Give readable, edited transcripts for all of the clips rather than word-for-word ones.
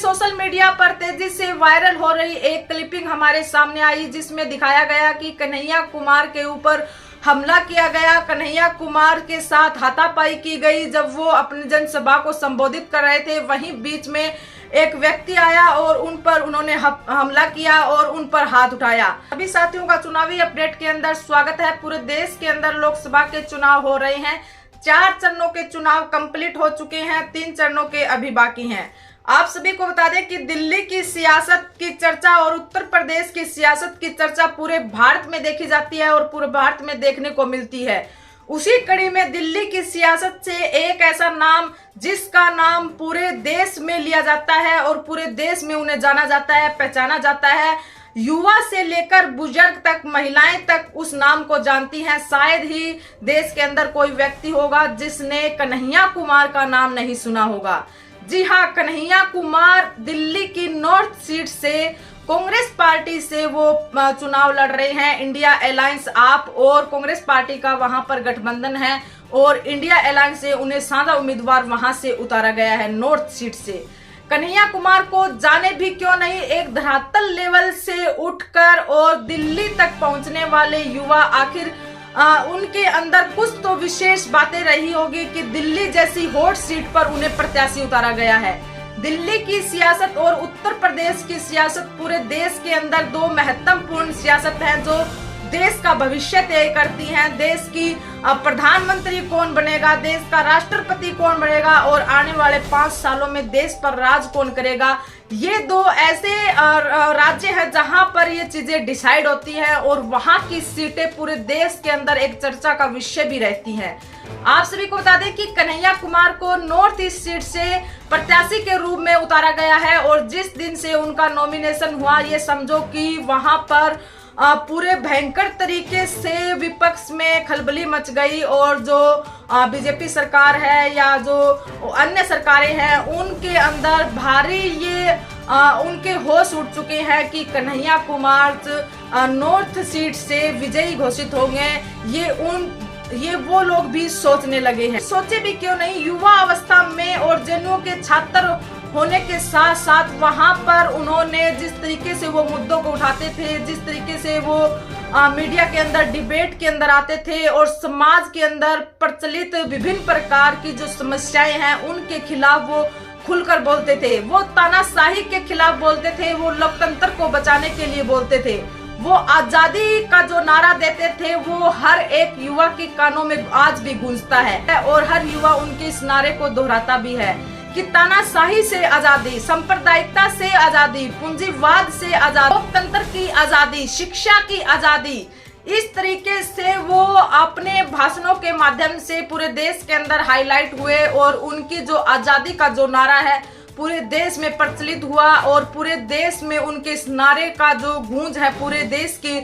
Social media पर तेजी से वायरल हो रही एक क्लिपिंग हमारे सामने आई, जिसमें दिखाया गया कि कन्हैया कुमार के ऊपर हमला किया गया। कन्हैया कुमार के साथ हाथापाई की गई जब वो अपनी जनसभा को संबोधित कर रहे थे। वहीं बीच में एक व्यक्ति आया और उन पर उन्होंने हमला किया और उन पर हाथ उठाया। सभी साथियों का चुनावी अपडेट के अंदर स्वागत है। पूरे देश के अंदर लोकसभा के चुनाव हो रहे हैं। 4 चरणों के चुनाव कंप्लीट हो चुके हैं, 3 चरणों के अभी बाकी हैं। आप सभी को बता दें कि दिल्ली की सियासत की चर्चा और उत्तर प्रदेश की सियासत की चर्चा पूरे भारत में देखी जाती है और पूरे भारत में देखने को मिलती है। उसी कड़ी में दिल्ली की सियासत से एक ऐसा नाम जिसका नाम पूरे देश में लिया जाता है और पूरे देश में उन्हें जाना जाता है, पहचाना जाता है। युवा से लेकर बुजुर्ग तक, महिलाएं तक उस नाम को जानती हैं। शायद ही देश के अंदर कोई व्यक्ति होगा जिसने कन्हैया कुमार का नाम नहीं सुना होगा। जी हाँ, कन्हैया कुमार दिल्ली की नॉर्थ सीट से कांग्रेस पार्टी से वो चुनाव लड़ रहे हैं। इंडिया अलायंस आप और कांग्रेस पार्टी का वहां पर गठबंधन है और इंडिया अलायंस से उन्हें साझा उम्मीदवार वहां से उतारा गया है नॉर्थ सीट से। कन्हैया कुमार को जाने भी क्यों नहीं, एक धरातल लेवल से उठकर और दिल्ली तक पहुंचने वाले युवा, आखिर उनके अंदर कुछ तो विशेष बातें रही होगी कि दिल्ली जैसी हॉट सीट पर उन्हें प्रत्याशी उतारा गया है। दिल्ली की सियासत और उत्तर प्रदेश की सियासत पूरे देश के अंदर 2 महत्वपूर्ण सियासत हैं जो देश का भविष्य तय करती हैं। देश की प्रधानमंत्री कौन बनेगा, देश का राष्ट्रपति कौन बनेगा और आने वाले 5 सालों में देश पर राज कौन करेगा। ये 2 ऐसे राज्य हैं जहां पर ये चीजें डिसाइड होती हैं और वहां की सीटें पूरे देश के अंदर एक चर्चा का विषय भी रहती हैं। आप सभी को बता दें कि कन्हैया कुमार को नॉर्थ ईस्ट सीट से प्रत्याशी के रूप में उतारा गया है और जिस दिन से उनका नॉमिनेशन हुआ, ये समझो कि वहां पर पूरे भयंकर तरीके से विपक्ष में खलबली मच गई और जो बीजेपी सरकार है या जो अन्य सरकारें हैं उनके अंदर भारी ये उनके होश उठ चुके हैं कि कन्हैया कुमार नॉर्थ सीट से विजयी घोषित होंगे। ये वो लोग भी सोचने लगे हैं। सोचे भी क्यों नहीं, युवा अवस्था में और जेएनयू के छात्र होने के साथ साथ वहां पर उन्होंने जिस तरीके से वो मुद्दों को उठाते थे, जिस तरीके से वो मीडिया के अंदर डिबेट के अंदर आते थे और समाज के अंदर प्रचलित विभिन्न प्रकार की जो समस्याएं हैं उनके खिलाफ वो खुलकर बोलते थे। वो तानाशाही के खिलाफ बोलते थे, वो लोकतंत्र को बचाने के लिए बोलते थे, वो आजादी का जो नारा देते थे वो हर एक युवा के कानों में आज भी गूंजता है और हर युवा उनके इस नारे को दोहराता भी है कि तानाशाही से आजादी, सांप्रदायिकता से आजादी, पूंजीवाद से आजादी, लोकतंत्र की आजादी, शिक्षा की आजादी। इस तरीके से वो अपने भाषणों के माध्यम से पूरे देश के अंदर हाईलाइट हुए और उनकी जो आजादी का जो नारा है पूरे देश में प्रचलित हुआ और पूरे देश में उनके इस नारे का जो गूंज है पूरे देश के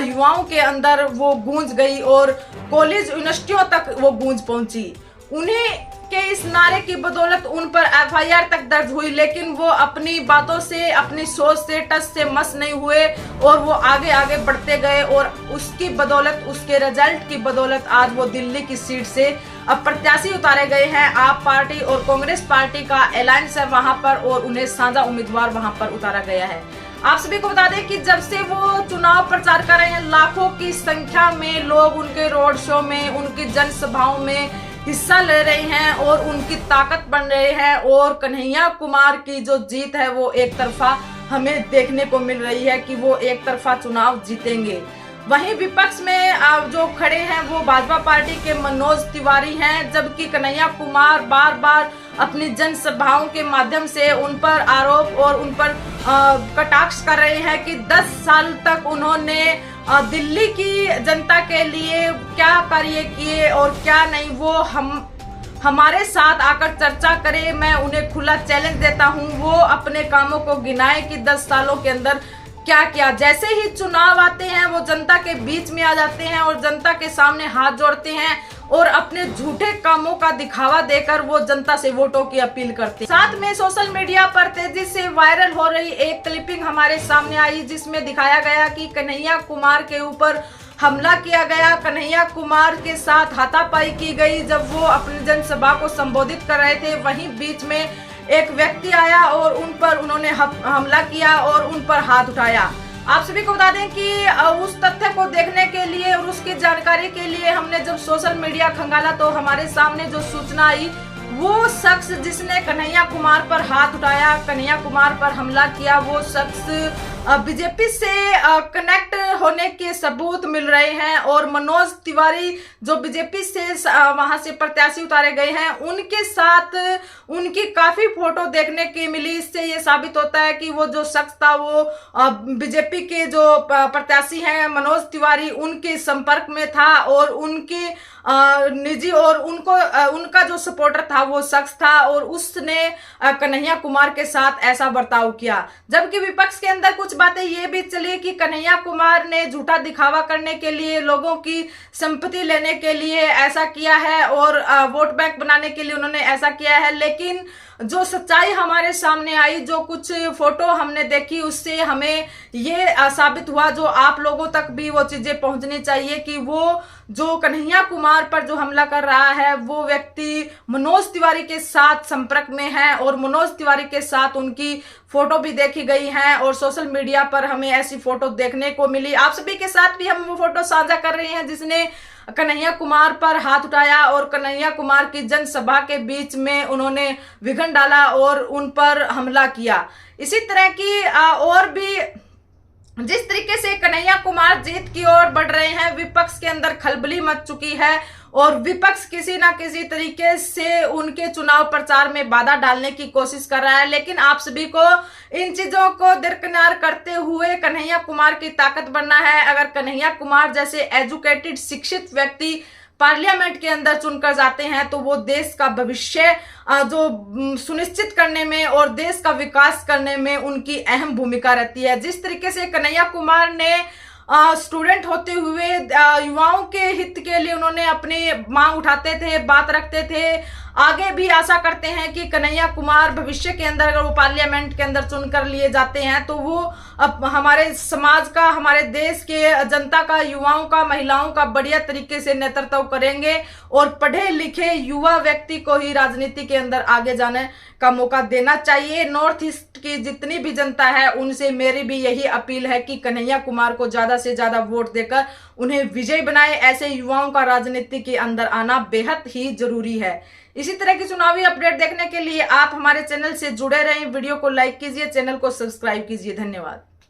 युवाओं के अंदर वो गूंज गई और कॉलेज यूनिवर्सिटियों तक वो गूंज पहुंची। उन्हें के इस नारे की बदौलत उन पर एफआईआर तक दर्ज हुई, लेकिन वो अपनी बातों से, अपनी सोच से टस से मस नहीं हुए और वो आगे आगे बढ़ते गए और उसकी बदौलत, उसके रिजल्ट की बदौलत आज वो दिल्ली की सीट से अब प्रत्याशी उतारे गए हैं। आप पार्टी और कांग्रेस पार्टी का अलायंस है वहां पर और उन्हें साझा उम्मीदवार वहां पर उतारा गया है। आप सभी को बता दें कि जब से वो चुनाव प्रचार कर रहे हैं, लाखों की संख्या में लोग उनके रोड शो में, उनकी जनसभाओं में हिस्सा ले रहे हैं और उनकी ताकत बन रहे हैं और कन्हैया कुमार की जो जीत है वो एक तरफा हमें देखने को मिल रही है कि वो एक तरफा चुनाव जीतेंगे। वहीं विपक्ष में जो खड़े हैं वो भाजपा पार्टी के मनोज तिवारी हैं, जबकि कन्हैया कुमार बार बार अपनी जनसभाओं के माध्यम से उन पर आरोप और उन पर कटाक्ष कर रहे हैं कि 10 साल तक उन्होंने दिल्ली की जनता के लिए क्या कार्य किए और क्या नहीं, वो हमारे साथ आकर चर्चा करें। मैं उन्हें खुला चैलेंज देता हूं, वो अपने कामों को गिनाए कि 10 सालों के अंदर क्या किया। जैसे ही चुनाव आते हैं वो जनता के बीच में आ जाते हैं और जनता के सामने हाथ जोड़ते हैं और अपने झूठे कामों का दिखावा देकर वो जनता से वोटों की अपील करते हैं। साथ में सोशल मीडिया पर तेजी से वायरल हो रही एक क्लिपिंग हमारे सामने आई, जिसमें दिखाया गया कि कन्हैया कुमार के ऊपर हमला किया गया। कन्हैया कुमार के साथ हाथापाई की गई जब वो अपनी जनसभा को संबोधित कर रहे थे। वहीं बीच में एक व्यक्ति आया और उन पर उन्होंने हमला किया और उन पर हाथ उठाया। आप सभी को बता दें कि उस तथ्य को देखने के लिए और उसकी जानकारी के लिए हमने जब सोशल मीडिया खंगाला तो हमारे सामने जो सूचना आई, वो शख्स जिसने कन्हैया कुमार पर हाथ उठाया, कन्हैया कुमार पर हमला किया, वो शख्स बीजेपी से कनेक्ट होने के सबूत मिल रहे हैं और मनोज तिवारी जो बीजेपी से वहां से प्रत्याशी उतारे गए हैं, उनके साथ उनकी काफी फोटो देखने की मिली। इससे ये साबित होता है कि वो जो शख्स था वो बीजेपी के जो प्रत्याशी हैं मनोज तिवारी, उनके संपर्क में था और उनके निजी और उनका जो सपोर्टर था वो शख्स था और उसने कन्हैया कुमार के साथ ऐसा बर्ताव किया। जबकि विपक्ष के अंदर कुछ बातें ये भी चली कि कन्हैया कुमार ने झूठा दिखावा करने के लिए, लोगों की संपत्ति लेने के लिए ऐसा किया है और वोट बैंक बनाने के लिए उन्होंने ऐसा किया है। लेकिन जो सच्चाई हमारे सामने आई, जो कुछ फोटो हमने देखी, उससे हमें ये साबित हुआ, जो आप लोगों तक भी वो चीजें पहुंचनी चाहिए कि वो जो कन्हैया कुमार पर जो हमला कर रहा है वो व्यक्ति मनोज तिवारी के साथ संपर्क में है और मनोज तिवारी के साथ उनकी फोटो भी देखी गई है और सोशल मीडिया पर हमें ऐसी फोटो देखने को मिली। आप सभी के साथ भी हम वो फोटो साझा कर रहे हैं जिसने कन्हैया कुमार पर हाथ उठाया और कन्हैया कुमार की जनसभा के बीच में उन्होंने विघन डाला और उन पर हमला किया। इसी तरह की और भी जिस तरीके से कन्हैया कुमार जीत की ओर बढ़ रहे हैं, विपक्ष के अंदर खलबली मच चुकी है और विपक्ष किसी ना किसी तरीके से उनके चुनाव प्रचार में बाधा डालने की कोशिश कर रहा है। लेकिन आप सभी को इन चीजों को दरकिनार करते हुए कन्हैया कुमार की ताकत बनना है। अगर कन्हैया कुमार जैसे एजुकेटेड, शिक्षित व्यक्ति पार्लियामेंट के अंदर चुनकर जाते हैं तो वो देश का भविष्य जो सुनिश्चित करने में और देश का विकास करने में उनकी अहम भूमिका रहती है। जिस तरीके से कन्हैया कुमार ने स्टूडेंट होते हुए युवाओं के हित के लिए उन्होंने अपनी मांग उठाते थे, बात रखते थे, आगे भी आशा करते हैं कि कन्हैया कुमार भविष्य के अंदर अगर वो पार्लियामेंट के अंदर चुनकर लिए जाते हैं तो वो अब हमारे समाज का, हमारे देश के जनता का, युवाओं का, महिलाओं का बढ़िया तरीके से नेतृत्व करेंगे और पढ़े लिखे युवा व्यक्ति को ही राजनीति के अंदर आगे जाने का मौका देना चाहिए। नॉर्थ ईस्ट की जितनी भी जनता है उनसे मेरी भी यही अपील है कि कन्हैया कुमार को ज्यादा से ज्यादा वोट देकर उन्हें विजय बनाए। ऐसे युवाओं का राजनीति के अंदर आना बेहद ही जरूरी है। इसी तरह की चुनावी अपडेट देखने के लिए आप हमारे चैनल से जुड़े रहें। वीडियो को लाइक कीजिए, चैनल को सब्सक्राइब कीजिए। धन्यवाद।